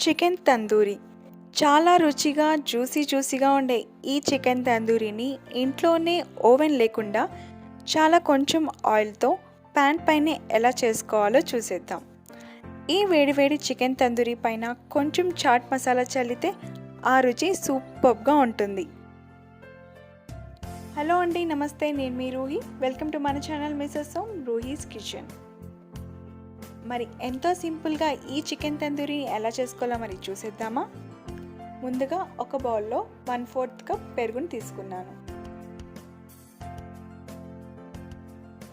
Chicken tandoori చాలా రుచిగా జ్యూసీగా ఉండే ఈ చికెన్ తందూరిని ఇంట్లోనే ఓవెన్ లేకుండా చాలా కొంచెం ఆయిల్తో ప్యాన్ పైనే ఎలా చేసుకోవాలో చూసేద్దాం. ఈ వేడివేడి చికెన్ తందూరి పైన కొంచెం చాట్ మసాలా చల్లితే ఆ రుచి సూపర్గా ఉంటుంది. హలో అండి, నమస్తే. నేను మీ రూహి. వెల్కమ్ టు మన ఛానల్ మిసెస్ రూహీస్ కిచెన్. మరి ఎంతో సింపుల్గా ఈ చికెన్ తందూరి ఎలా చేసుకోవాలో మరి చూసేద్దామా. ముందుగా ఒక బౌల్లో 1/4 కప్ పెరుగుని తీసుకున్నాను.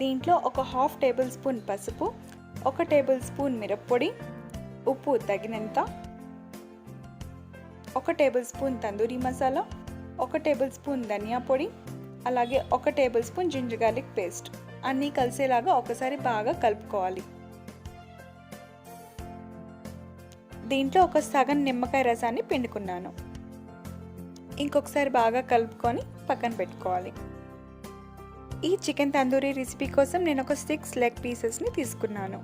దీంట్లో ఒక 1/2 టేబుల్ స్పూన్ పసుపు, 1 టేబుల్ స్పూన్ మిరప్పొడి, ఉప్పు తగినంత, 1 tablespoon tandoori masala, 1 tablespoon ధనియా పొడి, అలాగే 1 tablespoon ginger garlic paste అన్నీ కలిసేలాగా ఒకసారి బాగా కలుపుకోవాలి. దీంట్లో ఒక సగం నిమ్మకాయ రసాన్ని పిండుకున్నాను. ఇంకొకసారి బాగా కలుపుకొని పక్కన పెట్టుకోవాలి. ఈ చికెన్ తందూరి రెసిపీ కోసం నేను ఒక 6 లెగ్ పీసెస్ని తీసుకున్నాను.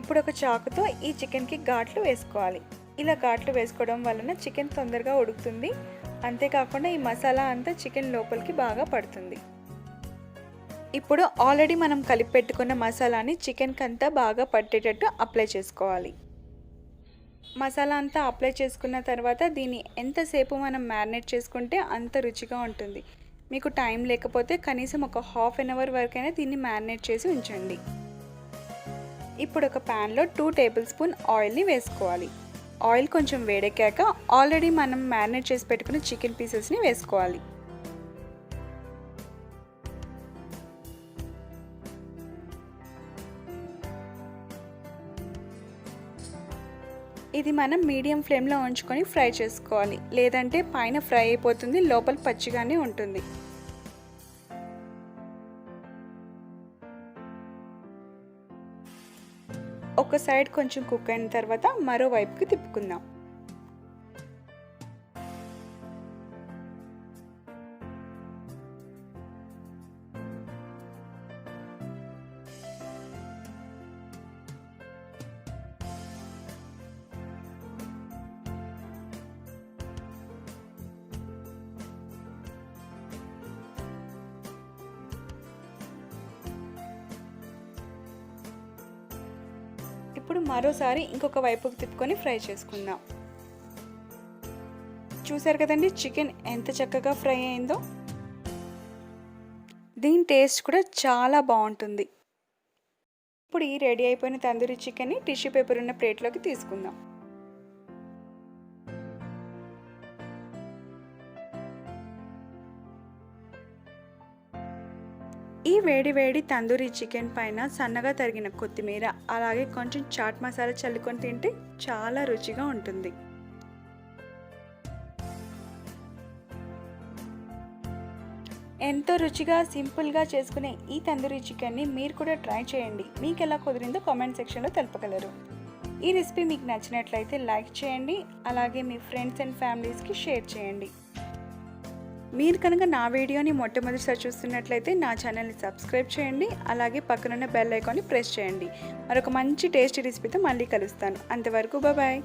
ఇప్పుడు ఒక చాకుతో ఈ చికెన్కి ఘాట్లు వేసుకోవాలి. ఇలా ఘాట్లు వేసుకోవడం వలన చికెన్ తొందరగా ఉడుకుతుంది. అంతేకాకుండా ఈ మసాలా అంతా చికెన్ లోపలికి బాగా పడుతుంది. ఇప్పుడు ఆల్రెడీ మనం కలిపి పెట్టుకున్న మసాలాని చికెన్కి అంతా బాగా పట్టేటట్టు అప్లై చేసుకోవాలి. మసాలా అంతా అప్లై చేసుకున్న తర్వాత దీన్ని ఎంతసేపు మనం మ్యారినేట్ చేసుకుంటే అంత రుచిగా ఉంటుంది. మీకు టైం లేకపోతే కనీసం ఒక 1/2 అవర్ వరకైనా దీన్ని మ్యారినేట్ చేసి ఉంచండి. ఇప్పుడు ఒక ప్యాన్లో 2 టేబుల్ స్పూన్ ఆయిల్ని వేసుకోవాలి. ఆయిల్ కొంచెం వేడెక్కాక ఆల్రెడీ మనం మ్యారినేట్ చేసి పెట్టుకున్న చికెన్ పీసెస్ని వేసుకోవాలి. ఇది మనం మీడియం ఫ్లేమ్లో ఉంచుకొని ఫ్రై చేసుకోవాలి. లేదంటే పైన ఫ్రై అయిపోతుంది, లోపల పచ్చిగానే ఉంటుంది. ఒక సైడ్ కొంచెం కుక్ అయిన తర్వాత మరో వైపుకి తిప్పుకుందాం. ఇప్పుడు మరోసారి ఇంకొక వైపుకి తిప్పుకొని ఫ్రై చేసుకుందాం. చూసారు కదండి చికెన్ ఎంత చక్కగా ఫ్రై అయిందో. దీని టేస్ట్ కూడా చాలా బాగుంటుంది. ఇప్పుడు ఈ రెడీ అయిపోయిన తందూరి చికెన్ని టిష్యూ పేపర్ ఉన్న ప్లేట్లోకి తీసుకుందాం. ఈ వేడి తందూరి చికెన్ పైన సన్నగా తరిగిన కొత్తిమీర, అలాగే కొంచెం చాట్ మసాలా చల్లుకొని తింటే చాలా రుచిగా ఉంటుంది. ఎంతో రుచిగా సింపుల్గా చేసుకునే ఈ తందూరి చికెన్ని మీరు కూడా ట్రై చేయండి. మీకు ఎలా కుదిరిందో కామెంట్ సెక్షన్లో తెలపగలరు. ఈ రెసిపీ మీకు నచ్చినట్లయితే లైక్ చేయండి, అలాగే మీ ఫ్రెండ్స్ అండ్ ఫ్యామిలీస్కి షేర్ చేయండి. మీరు కనుక నా వీడియోని మొట్టమొదటిసారి చూస్తున్నట్లయితే నా ఛానల్ని సబ్స్క్రైబ్ చేయండి, అలాగే పక్కనున్న బెల్ ఐకాన్ని ప్రెస్ చేయండి. మరొక మంచి టేస్టీ రెసిపీతో మళ్ళీ కలుస్తాను. అంతవరకు బాయ్.